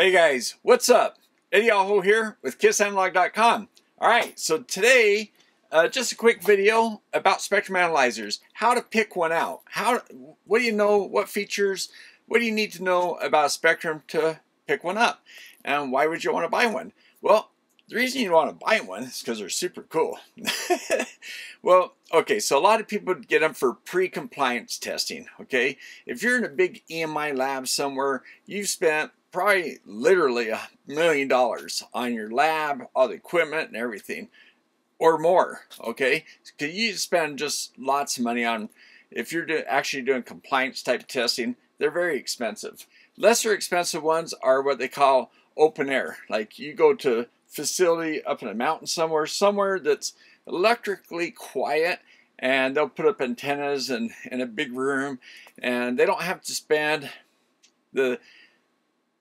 Hey guys, what's up? Eddie Aho here with KissAnalog.com. Alright, so today, just a quick video about spectrum analyzers. How to pick one out. What do you know, what features, what do you need to know about a spectrum to pick one up? And why would you want to buy one? Well, the reason you want to buy one is because they're super cool. Well, okay, so a lot of people get them for pre-compliance testing, okay? If you're in a big EMI lab somewhere, you've spent probably literally $1 million on your lab, all the equipment and everything, or more, okay? Because you spend just lots of money on, if you're actually doing compliance type testing, they're very expensive. Lesser expensive ones are what they call open air. Like you go to facility up in a mountain somewhere that's electrically quiet, and they'll put up antennas in a big room, and they don't have to spend the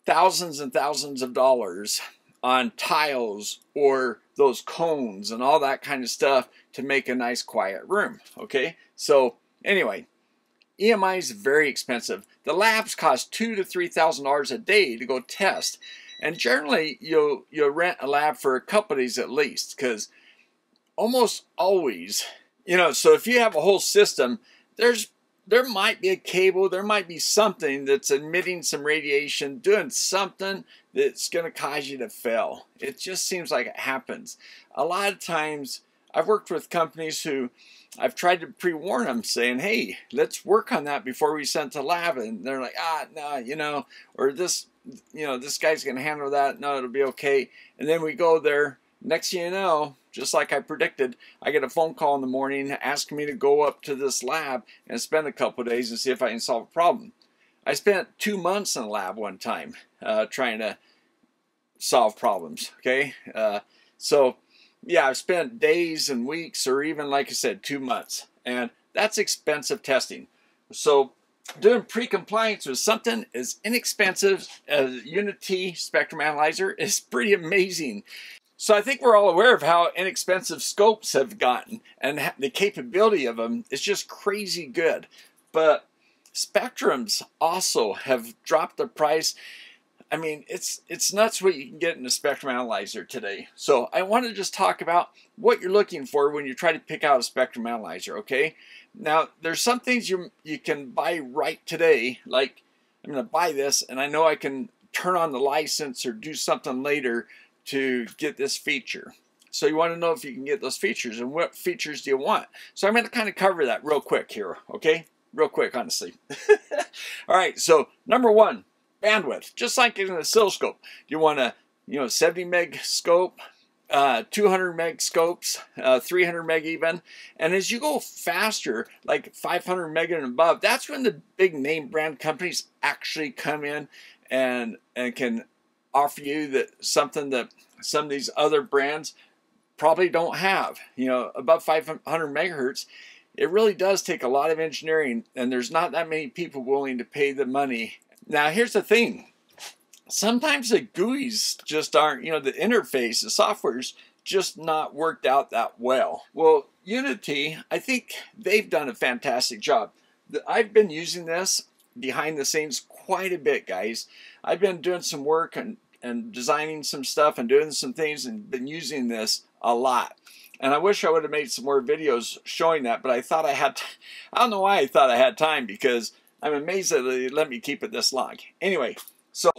thousands and thousands of dollars on tiles or those cones and all that kind of stuff to make a nice quiet room. Okay, so anyway, EMI is very expensive. The labs cost $2,000 to $3,000 a day to go test, and generally you'll rent a lab for a couple of days at least, because almost always, so if you have a whole system, there might be a cable, there might be something that's emitting some radiation, doing something that's going to cause you to fail. It just seems like it happens. A lot of times, I've worked with companies who I've tried to pre-warn them, saying, hey, let's work on that before we send to lab. And they're like, no, or this, this guy's going to handle that. No, it'll be okay. And then we go there. Next thing you know, just like I predicted, I get a phone call in the morning asking me to go up to this lab and spend a couple of days and see if I can solve a problem. I spent 2 months in a lab one time trying to solve problems, okay? So, yeah, I've spent days and weeks, or even, like I said, 2 months. And that's expensive testing. So doing pre-compliance with something as inexpensive as Uni-T spectrum analyzer is pretty amazing. So I think we're all aware of how inexpensive scopes have gotten, and the capability of them is just crazy good. But spectrums also have dropped the price. I mean, it's nuts what you can get in a spectrum analyzer today. So I want to just talk about what you're looking for when you try to pick out a spectrum analyzer, okay? Now, there's some things you can buy right today, like I'm going to buy this, and I know I can turn on the license or do something later to get this feature. So you want to know if you can get those features, and what features do you want. So I'm going to kind of cover that real quick here, okay? Real quick, honestly. All right, so number one, bandwidth. Just like in an oscilloscope. You want a 70 meg scope, 200 meg scopes, 300 meg even. And as you go faster, like 500 meg and above, that's when the big name brand companies actually come in and can offer you something that some of these other brands probably don't have. Above 500 megahertz, it really does take a lot of engineering, and there's not that many people willing to pay the money. Now, here's the thing. Sometimes the GUIs just aren't, the interface, the software's just not worked out that well. Well, Uni-T, I think they've done a fantastic job. I've been using this behind the scenes quite a bit, guys. I've been doing some work and designing some stuff and doing some things and been using this a lot. And I wish I would have made some more videos showing that, but I thought I had, I don't know why I thought I had time, because I'm amazed that they let me keep it this long. Anyway, so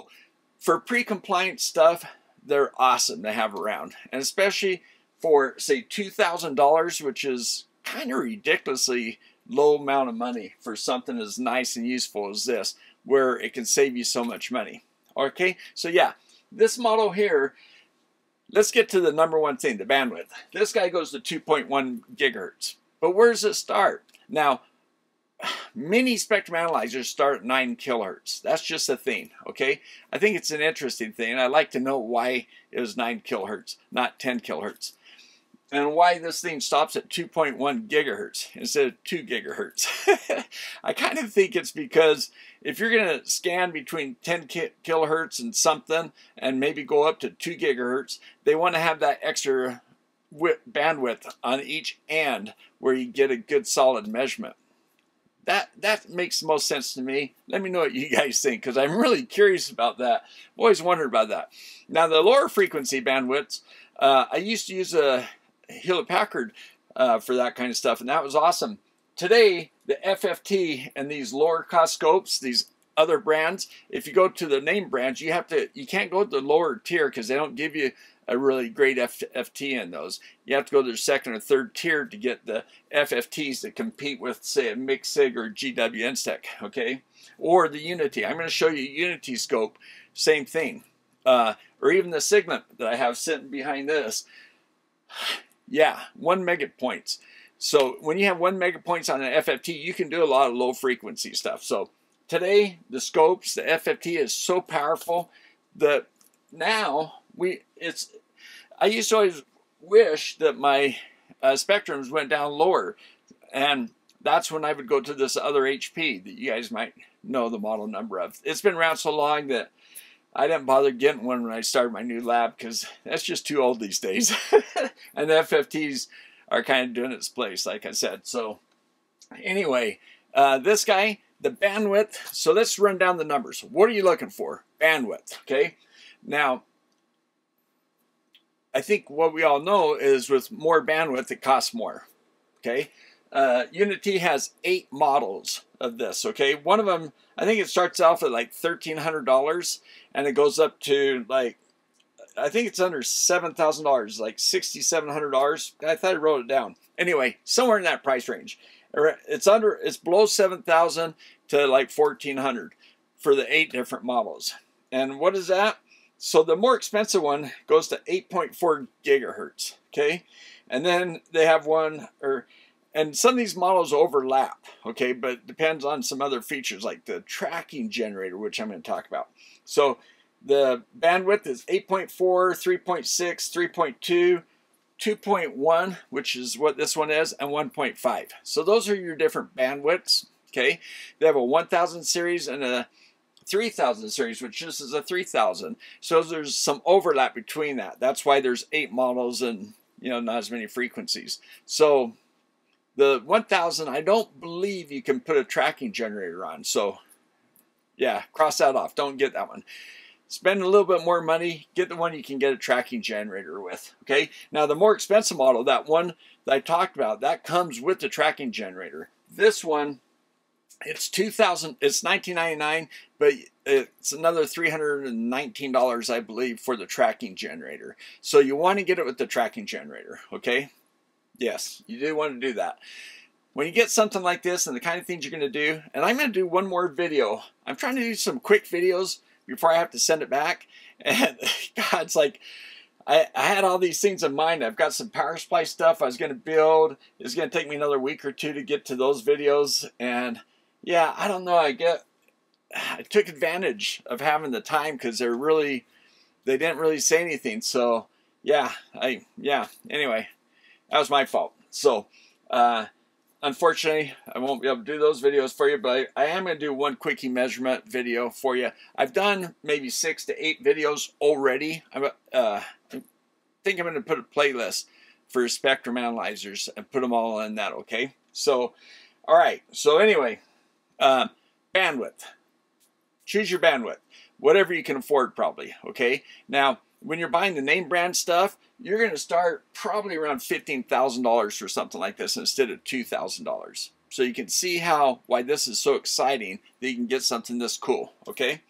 for pre-compliance stuff, they're awesome to have around. And especially for, say, $2,000, which is kind of ridiculously low amount of money for something as nice and useful as this, where it can save you so much money. Okay, so yeah, this model here, let's get to the number one thing, the bandwidth. This guy goes to 2.1 gigahertz. But where does it start? Now, many spectrum analyzers start at 9 kilohertz. That's just a thing, okay? I think it's an interesting thing. I'd like to know why it was 9 kilohertz, not 10 kilohertz. And why this thing stops at 2.1 gigahertz instead of 2 gigahertz. I kind of think it's because if you're going to scan between 10 kilohertz and something and maybe go up to 2 gigahertz, they want to have that extra bandwidth on each end where you get a good solid measurement. that makes the most sense to me. Let me know what you guys think, because I'm really curious about that. I've always wondered about that. Now, the lower frequency bandwidths, I used to use a Hewlett-Packard for that kind of stuff, and that was awesome. Today, the FFT and these lower cost scopes, these other brands, if you go to the name brands, you can't go to the lower tier because they don't give you a really great FFT in those. You have to go to the second or third tier to get the FFTs that compete with, say, a Mixig or GW-NSTEC, okay? Or the Uni-T. I'm going to show you Uni-T scope, same thing. Or even the Sigma that I have sitting behind this. Yeah, 1 megapoints. So when you have 1 megapoints on an FFT, you can do a lot of low frequency stuff. So today, the scopes, the FFT is so powerful that now I used to always wish that my spectrums went down lower, and that's when I would go to this other HP that you guys might know the model number of. It's been around so long that I didn't bother getting one when I started my new lab because that's just too old these days. And the FFTs are kind of doing its place, like I said. So anyway, this guy, the bandwidth. So let's run down the numbers. What are you looking for? Bandwidth, okay? Now, I think what we all know is with more bandwidth, it costs more, okay? Uni-T has 8 models of this, okay? One of them, I think it starts off at like $1,300, and it goes up to like, I think it's under $7,000, like $6,700. I thought I wrote it down. Anyway, somewhere in that price range. It's below $7,000 to like $1,400 for the 8 different models. And what is that? So the more expensive one goes to 8.4 gigahertz, okay? And then they have one, and some of these models overlap, okay? But it depends on some other features like the tracking generator, which I'm going to talk about. So the bandwidth is 8.4, 3.6, 3.2, 2.1, which is what this one is, and 1.5. So those are your different bandwidths, okay? They have a 1000 series and a 3000 series, which this is a 3000. So there's some overlap between that. That's why there's 8 models and, you know, not as many frequencies. So the 1000, I don't believe you can put a tracking generator on. So yeah, cross that off. Don't get that one. Spend a little bit more money, get the one you can get a tracking generator with, okay? Now the more expensive model, that one that I talked about, that comes with the tracking generator. This one, it's $2,000, it's $19.99, but it's another $319, I believe, for the tracking generator. So you want to get it with the tracking generator, okay? Yes, you do want to do that. When you get something like this and the kind of things you're going to do, and I'm going to do one more video. I'm trying to do some quick videos before I have to send it back. And God, it's like, I had all these things in mind. I've got some power supply stuff I was going to build. It's going to take me another week or 2 to get to those videos. And yeah, I don't know. I took advantage of having the time because they didn't really say anything. So yeah, anyway, that was my fault. So unfortunately, I won't be able to do those videos for you, but I am going to do one quickie measurement video for you. I've done maybe 6 to 8 videos already. I think I'm going to put a playlist for spectrum analyzers and put them all in that, okay? So, all right. So anyway, bandwidth. Choose your bandwidth. Whatever you can afford, probably, okay? Now, when you're buying the name brand stuff, you're going to start probably around $15,000 for something like this instead of $2,000. So you can see why this is so exciting that you can get something this cool, okay?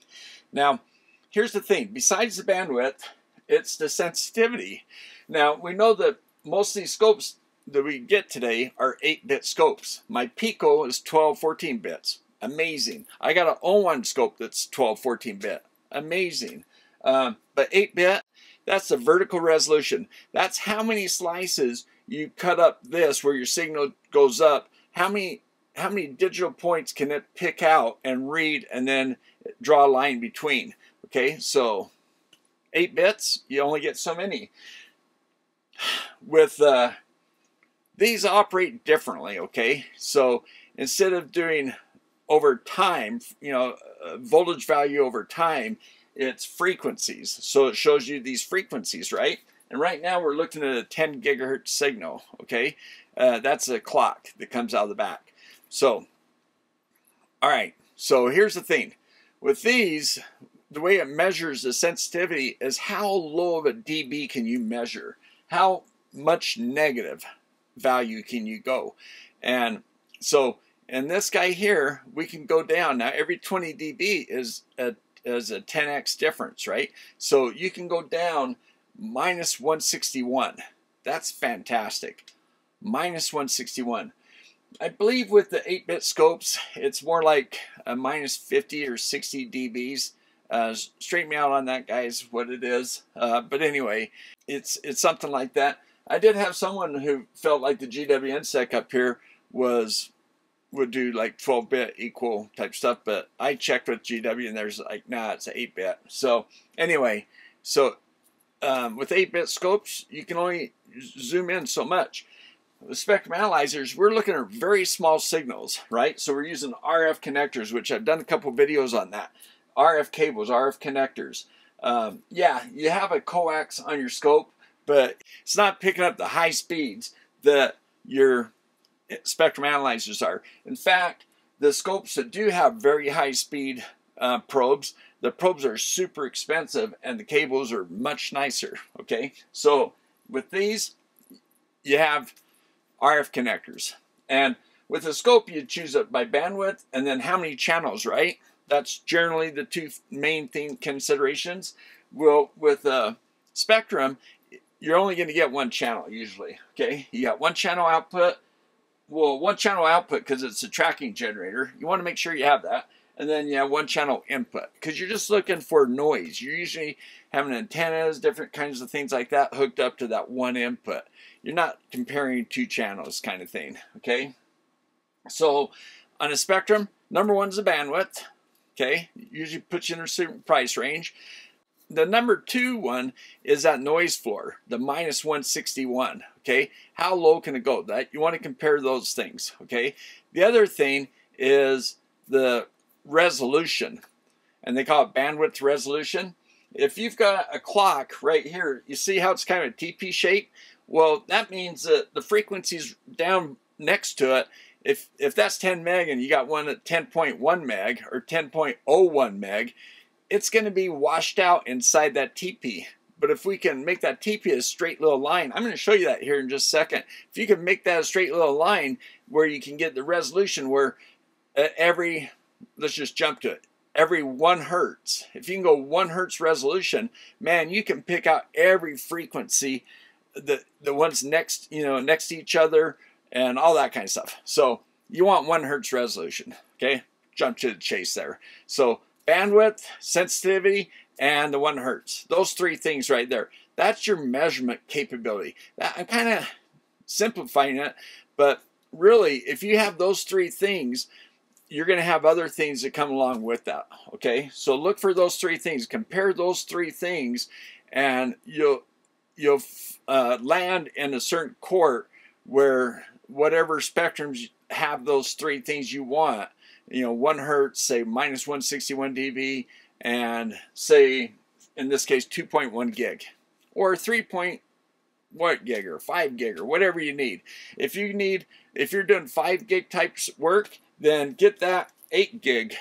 Now, here's the thing. Besides the bandwidth, it's the sensitivity. Now, we know that most of these scopes that we get today are 8-bit scopes. My Pico is 12, 14 bits. Amazing. I got an O1 scope that's 12, 14 bit. Amazing. But 8-bit, that's the vertical resolution. That's how many slices you cut up this where your signal goes up. How many digital points can it pick out and read and then draw a line between? Okay, so 8 bits, you only get so many. With these operate differently, okay? So instead of doing over time, voltage value over time, it's frequencies. So it shows you these frequencies, right? And right now we're looking at a 10 gigahertz signal, okay? That's a clock that comes out of the back. So All right, so here's the thing. With these, the way it measures the sensitivity is how low of a dB can you measure? How much negative value can you go? And so in this guy here, we can go down. Now every 20 dB is a 10x difference, right? So you can go down minus 161. That's fantastic. Minus 161. I believe with the 8-bit scopes, it's more like a minus 50 or 60 dBs. Straighten me out on that, guys, what it is. But anyway, it's something like that. I did have someone who felt like the GWN sec up here would do like 12-bit equal type stuff, but I checked with GW and there's like, nah, it's an 8-bit. So anyway, so with 8-bit scopes, you can only zoom in so much. With spectrum analyzers, we're looking at very small signals, right? So we're using RF connectors, which I've done a couple videos on that. RF cables, RF connectors. Yeah, you have a coax on your scope, but it's not picking up the high speeds that your spectrum analyzers are. In fact, the scopes that do have very high speed probes, the probes are super expensive and the cables are much nicer, okay? So with these, you have RF connectors. And with a scope, you choose it by bandwidth and then how many channels, right? That's generally the two main considerations. Well, with a spectrum, you're only going to get one channel usually, okay? You got one channel output. Well, one channel output because it's a tracking generator. You want to make sure you have that. And then you have one channel input because you're just looking for noise. You're usually having antennas, different kinds of things like that hooked up to that one input. You're not comparing two channels kind of thing, okay? So on a spectrum, number one is the bandwidth, okay? Usually puts you in a certain price range. The number two one is that noise floor, the minus 161, okay? How low can it go? That you want to compare those things, okay? The other thing is the resolution, and they call it bandwidth resolution. If you've got a clock right here, you see how it's kind of a TP shape? Well, that means that the frequencies down next to it, if that's 10 meg and you got one at 10.1 meg or 10.01 meg, it's going to be washed out inside that TP. But if we can make that TP a straight little line, I'm going to show you that here in just a second. If you can make that a straight little line where you can get the resolution where every, let's just jump to it, every 1 hertz. If you can go 1 hertz resolution, man, you can pick out every frequency, the ones next, next to each other and all that kind of stuff. So you want 1 hertz resolution, okay? Jump to the chase there. So bandwidth, sensitivity, and the 1 hertz. Those three things right there. That's your measurement capability. I'm kind of simplifying it, but really, if you have those three things, you're going to have other things that come along with that, okay? So look for those three things. Compare those three things, and you'll land in a certain court where whatever spectrums have those three things you want, 1 hertz, say minus 161 dB, and say, in this case, 2.1 gig, or 3. What gig, or 5 gig, or whatever you need. If you're doing 5 gig type work, then get that 8 gig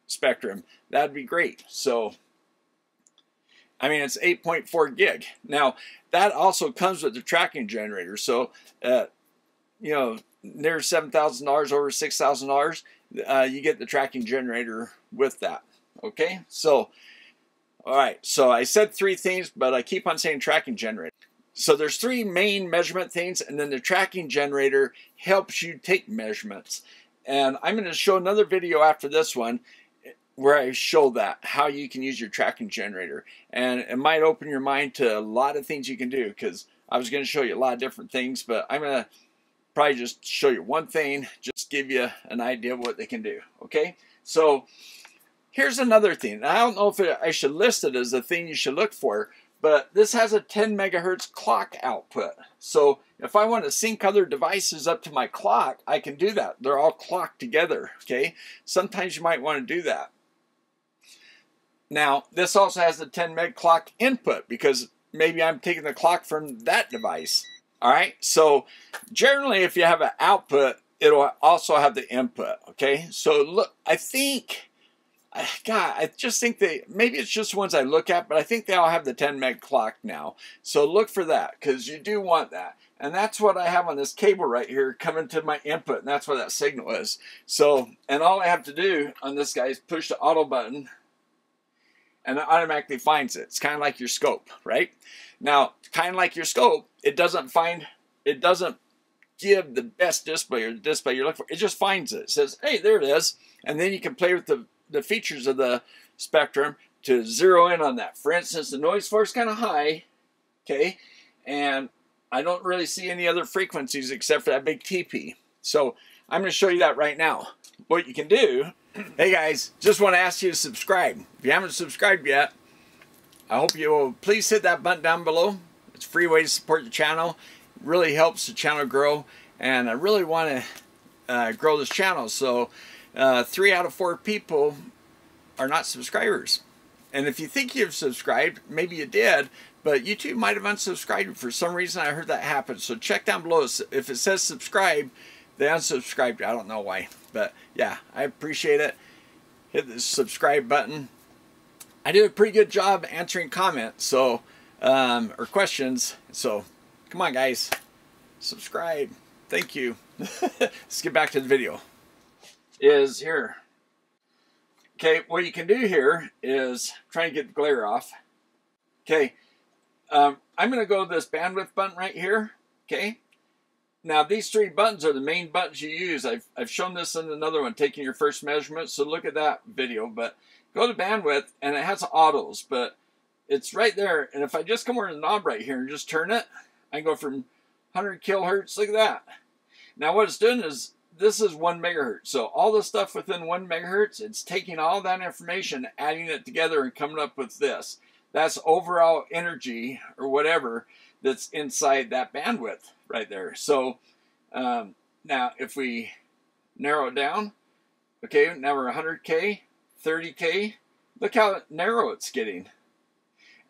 spectrum. That'd be great. So, I mean, it's 8.4 gig. Now, that also comes with the tracking generator. So, near $7,000, over $6,000, you get the tracking generator with that. Okay, so, all right, so I said three things, but I keep on saying tracking generator. So there's three main measurement things, and then the tracking generator helps you take measurements. And I'm going to show another video after this one where I show that, how you can use your tracking generator. And it might open your mind to a lot of things you can do, because I was going to show you a lot of different things, but I'm going to probably just show you one thing, just give you an idea of what they can do, okay? So here's another thing. I don't know if I should list it as a thing you should look for, but this has a 10 megahertz clock output. So if I want to sync other devices up to my clock, I can do that. They're all clocked together, okay? Sometimes you might want to do that. Now, this also has the 10 meg clock input, because maybe I'm taking the clock from that device. All right, so generally if you have an output it'll also have the input. Okay, so look, I just think maybe it's just ones I look at, but I think they all have the 10 meg clock now. So look for that, because you do want that. And that's what I have on this cable right here coming to my input, and that's what that signal is. So, and all I have to do on this guy is push the auto button, and it automatically finds it. It's kind of like your scope, right? Now, kind of like your scope, it doesn't give the best display or the display you're looking for. It just finds it. It says, hey, there it is. And then you can play with the features of the spectrum to zero in on that. For instance, the noise floor is kind of high, okay? And I don't really see any other frequencies except for that big TP. So I'm going to show you that right now. What you can do, hey guys, just want to ask you to subscribe. If you haven't subscribed yet, I hope you will please hit that button down below. It's a free way to support the channel. It really helps the channel grow, and I really want to grow this channel. So 3 out of 4 people are not subscribers. And if you think you've subscribed, maybe you did, but YouTube might have unsubscribed. For some reason, I heard that happen. So check down below. If it says subscribe, they unsubscribed. I don't know why. But yeah, I appreciate it. Hit the subscribe button. I did a pretty good job answering comments, so or questions. So come on, guys. Subscribe. Thank you. Let's get back to the video. Is here. Okay, what you can do here is try and get the glare off. Okay, I'm going to go to this bandwidth button right here. Okay, now these 3 buttons are the main buttons you use. I've shown this in another one, taking your first measurement. So look at that video. But go to bandwidth, and it has autos, but it's right there. And if I just come over to the knob right here and just turn it, I can go from 100 kilohertz. Look at that. Now what it's doing is, this is 1 megahertz. So all the stuff within 1 megahertz, it's taking all that information, adding it together, and coming up with this. That's overall energy or whatever that's inside that bandwidth right there. So now if we narrow it down, okay, now we're 100K, 30K. Look how narrow it's getting.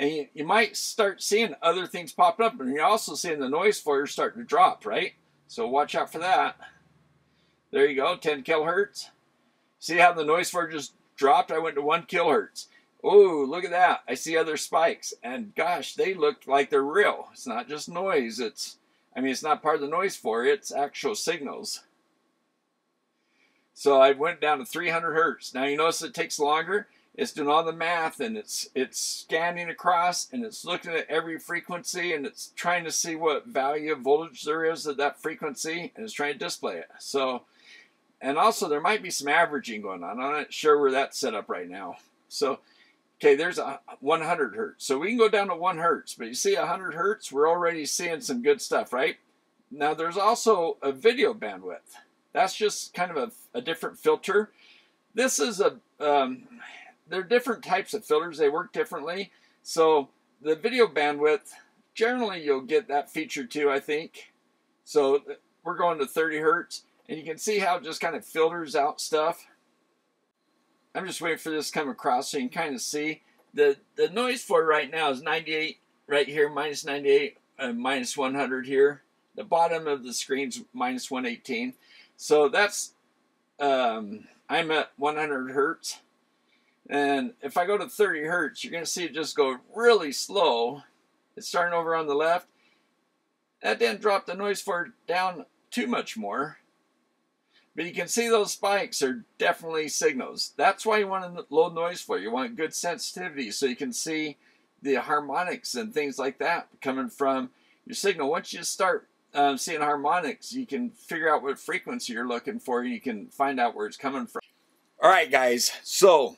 And you might start seeing other things popping up, and you're also seeing the noise floor starting to drop, right? So watch out for that. There you go, 10 kilohertz. See how the noise floor just dropped? I went to 1 kilohertz. Oh, look at that. I see other spikes. And gosh, they look like they're real. It's not just noise. It's not part of the noise floor. It's actual signals. So I went down to 300 hertz. Now you notice it takes longer. It's doing all the math, and it's scanning across, and it's looking at every frequency, and it's trying to see what value of voltage there is at that frequency, and it's trying to display it. So, and also there might be some averaging going on. I'm not sure where that's set up right now. So, okay, there's a 100 hertz. So we can go down to 1 hertz, but you see 100 hertz, we're already seeing some good stuff, right? Now there's also a video bandwidth. That's just kind of a different filter. This is there are different types of filters. They work differently. So the video bandwidth, generally you'll get that feature too, I think. So we're going to 30 hertz, and you can see how it just kind of filters out stuff. I'm just waiting for this to come across so you can kind of see. The noise floor right now is 98 right here, minus 98, minus 100 here. The bottom of the screen's minus 118. So that's, I'm at 100 hertz. And if I go to 30 hertz, you're going to see it just go really slow. It's starting over on the left. That didn't drop the noise floor down too much more. But you can see those spikes are definitely signals. That's why you want a low noise floor. You want good sensitivity so you can see the harmonics and things like that coming from your signal. Once you start seeing harmonics, you can figure out what frequency you're looking for. You can find out where it's coming from. All right, guys. So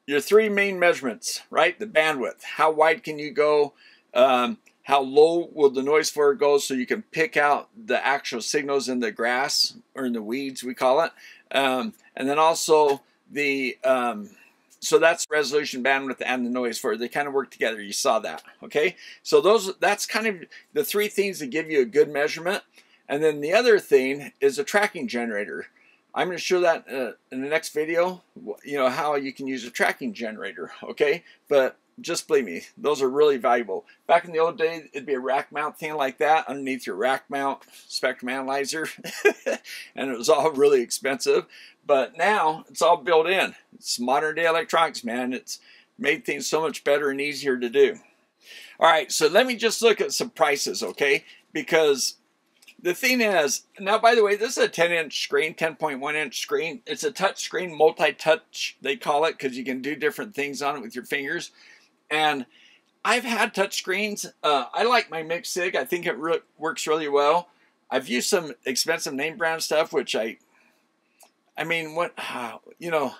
your 3 main measurements, right? The bandwidth. How wide can you go? How low will the noise floor go so you can pick out the actual signals in the grass or in the weeds, we call it. And then also the, so that's resolution, bandwidth, and the noise floor. They kind of work together. You saw that, okay? So that's kind of the 3 things that give you a good measurement. And then the other thing is a tracking generator. I'm going to show that in the next video, you know, how you can use a tracking generator, okay? But just believe me, those are really valuable. Back in the old days, it'd be a rack mount thing like that underneath your rack mount spectrum analyzer, and it was all really expensive. But now it's all built in. It's modern day electronics, man. It's made things so much better and easier to do. All right, so let me just look at some prices, okay? Because the thing is, now by the way, this is a 10-inch screen, 10.1-inch screen. It's a touch screen, multi-touch, they call it, because you can do different things on it with your fingers. And I've had touch screens. I like my MixSig. I think it works really well. I've used some expensive name brand stuff, which I mean, what, you know,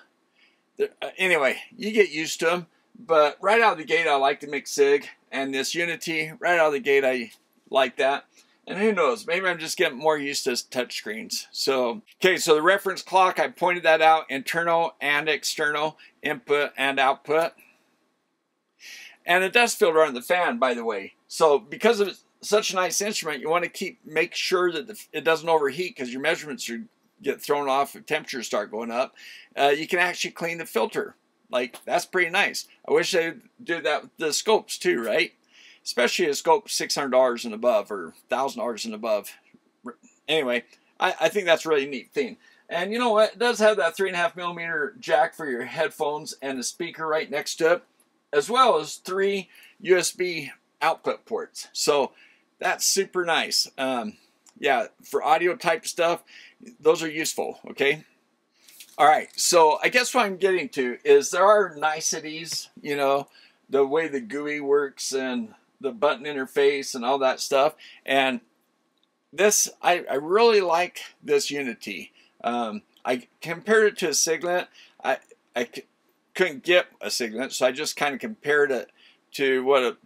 anyway, you get used to them. But right out of the gate, I like the MixSig. And this Uni-T, right out of the gate, I like that. And who knows, maybe I'm just getting more used to touch screens. So, okay, so the reference clock, I pointed that out, internal and external, input and output. And a dust filter on the fan, by the way. So because it's such a nice instrument, you want to make sure that it doesn't overheat, because your measurements get thrown off if temperatures start going up. You can actually clean the filter. Like, that's pretty nice. I wish they would do that with the scopes too, right? Especially a scope $600 and above, or $1,000 and above. Anyway, I think that's a really neat thing. And you know what? It does have that 3.5mm jack for your headphones and a speaker right next to it, as well as 3 USB output ports. So that's super nice. Yeah, for audio type stuff, those are useful, okay? All right, so I guess what I'm getting to is there are niceties, you know, the way the GUI works and the button interface and all that stuff. And this, I really like this Uni-T. I compared it to a Signet. I couldn't get a Signet, so I just kind of compared it to what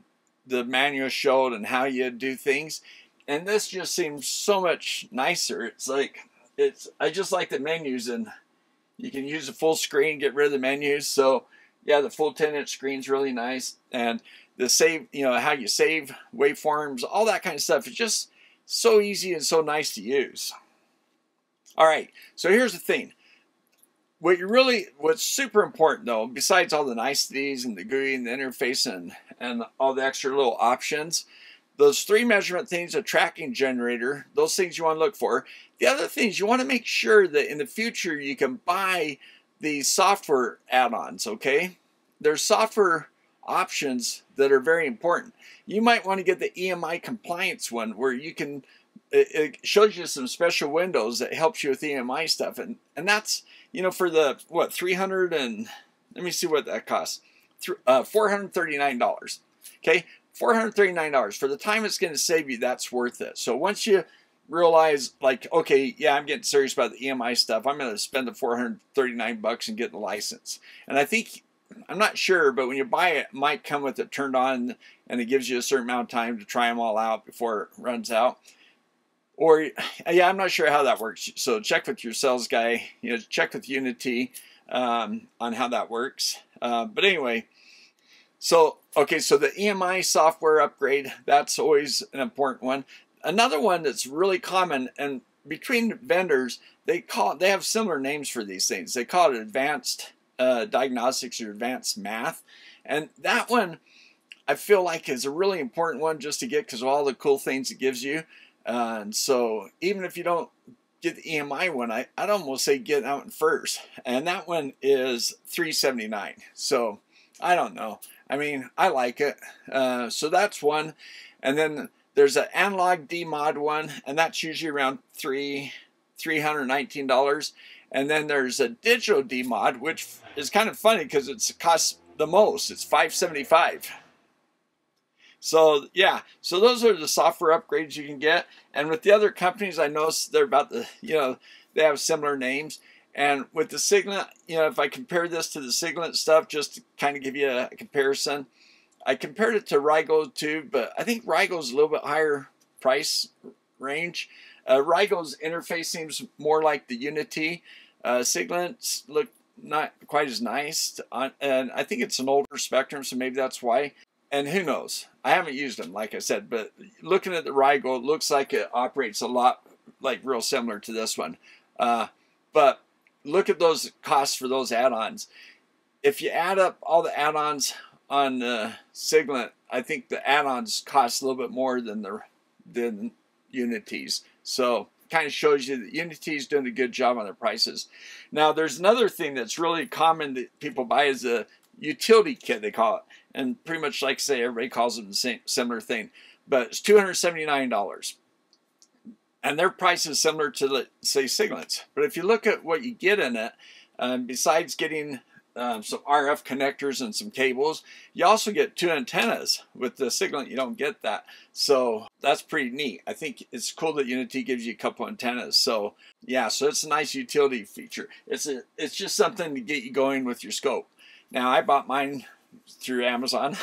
the manual showed and how you do things. And this just seems so much nicer. It's like, I just like the menus, and you can use the full screen, get rid of the menus. So yeah, the full 10-inch screen's really nice. And the save, you know, how you save waveforms, all that kind of stuff. It's just so easy and so nice to use. All right, so here's the thing. What's super important though, besides all the niceties and the GUI and the interface and all the extra little options, those 3 measurement things, a tracking generator, those things you want to look for. The other things, you want to make sure that in the future you can buy these software add-ons, okay? There's software options that are very important. You might want to get the EMI compliance one, where you can, it shows you some special windows that helps you with EMI stuff. And that's, you know, for the, what, 300 and, let me see what that costs. $439, okay? $439. For the time it's going to save you, that's worth it. So once you realize, like, okay, yeah, I'm getting serious about the EMI stuff, I'm going to spend the $439 and get the license. And I think, I'm not sure, but when you buy it, it might come with it turned on, and it gives you a certain amount of time to try them all out before it runs out. Or, yeah, I'm not sure how that works. So check with your sales guy, you know, check with Uni-T on how that works. But anyway, so, okay, so the EMI software upgrade, that's always an important one. Another one that's really common, and between vendors, they have similar names for these things. They call it advanced diagnostics or advanced math. And that one, I feel like, is a really important one just to get, because of all the cool things it gives you. And so even if you don't get the EMI one, I'd almost say get that one first. And that one is $379. So I don't know. I mean, I like it. So that's one. And then there's an analog D-Mod one, and that's usually around $319. And then there's a digital D-Mod, which is kind of funny because it costs the most. It's $575. So yeah, so those are the software upgrades you can get. And with the other companies, I noticed they're about the, you know, they have similar names. And with the Signet, you know, if I compare this to the Signet stuff, just to kind of give you a comparison, I compared it to Rygo too, but I think Rygo's a little bit higher price range. Rygo's interface seems more like the Uni-T. Signets look not quite as nice, and I think it's an older spectrum, so maybe that's why. And who knows? I haven't used them, like I said, but looking at the Rygo, it looks like it operates a lot like real similar to this one. But look at those costs for those add-ons. If you add up all the add-ons Siglant, I think the add-ons cost a little bit more than Uni-T's. So kind of shows you that Uni-T is doing a good job on their prices. Now there's another thing that's really common that people buy is a utility kit, they call it. And pretty much like I say, everybody calls them the same similar thing. But it's $279. And their price is similar to, say, Siglant's. But if you look at what you get in it, besides getting some RF connectors and some cables, you also get 2 antennas. With the Siglant, you don't get that. So that's pretty neat. I think it's cool that Uni-T gives you a couple antennas. So yeah, so it's a nice utility feature. It's just something to get you going with your scope. Now I bought mine through Amazon.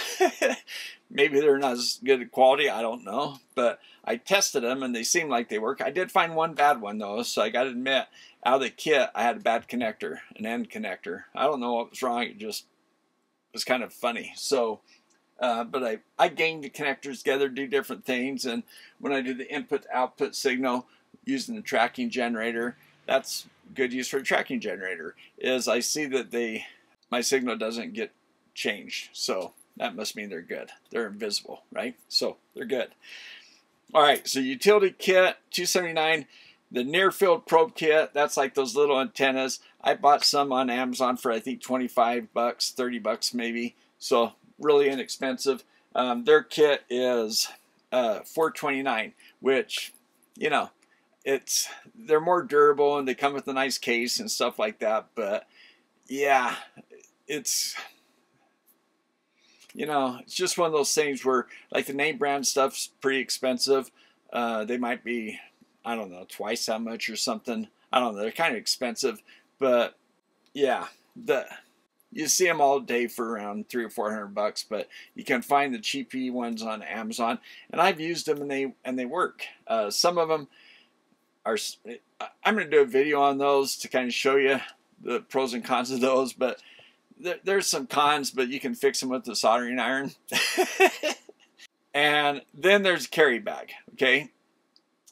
Maybe they're not as good quality, I don't know, but I tested them and they seem like they work. I did find one bad one though, so I gotta admit, out of the kit I had a bad connector, an end connector. I don't know what was wrong, it just was kind of funny. So but I gained the connectors together, do different things, and when I do the input output signal using the tracking generator, that's good use for a tracking generator, is I see that my signal doesn't get changed. So that must mean they're good. They're invisible, right? So they're good. All right, so utility kit, $279. The near field probe kit, that's like those little antennas. I bought some on Amazon for I think 25 bucks, 30 bucks maybe. So really inexpensive. Their kit is $429, which, you know, they're more durable and they come with a nice case and stuff like that. But yeah, it's, you know, it's just one of those things where, like, the name brand stuff's pretty expensive. They might be, I don't know, twice that much or something. I don't know. They're kind of expensive, but yeah, you see them all day for around $300 or $400, but you can find the cheapy ones on Amazon, and I've used them and they work. Some of them are. I'm going to do a video on those to kind of show you the pros and cons of those, but there's some cons, but you can fix them with the soldering iron. And then there's a carry bag, okay?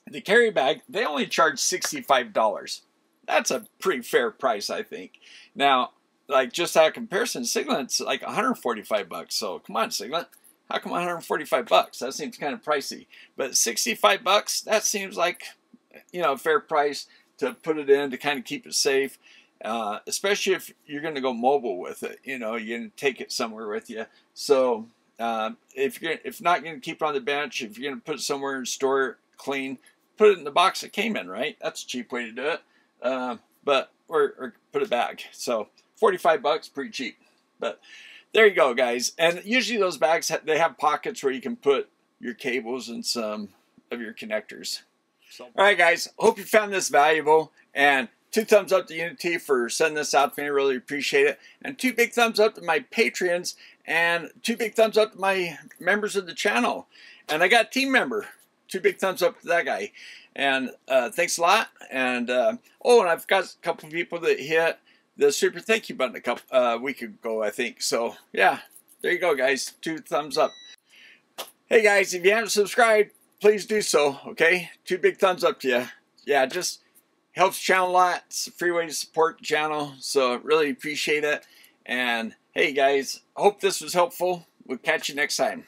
The carry bag, they only charge $65. That's a pretty fair price, I think. Now, like, just out of comparison, Siglant's like 145 bucks. So come on, Siglant. How come 145 bucks? That seems kind of pricey. But 65 bucks, that seems like, you know, a fair price to put it in to kind of keep it safe. Especially if you're going to go mobile with it, you know, you're going to take it somewhere with you. So if not going to keep it on the bench, if you're going to put it somewhere and store it clean, put it in the box it came in, right? That's a cheap way to do it. Or put it back. So 45 bucks, pretty cheap. But there you go, guys. And usually those bags, they have pockets where you can put your cables and some of your connectors. All right, guys. Hope you found this valuable. And 2 thumbs up to Uni-T for sending this out to me. I really appreciate it. And 2 big thumbs up to my Patreons. And 2 big thumbs up to my members of the channel. And I got a team member. 2 big thumbs up to that guy. And thanks a lot. And oh, and I've got a couple of people that hit the super thank you button a week ago, I think. So yeah, there you go, guys. 2 thumbs up. Hey guys, if you haven't subscribed, please do so. Okay, 2 big thumbs up to you. Yeah, just helps the channel a lot. It's a free way to support the channel, so really appreciate it. And hey guys, I hope this was helpful. We'll catch you next time.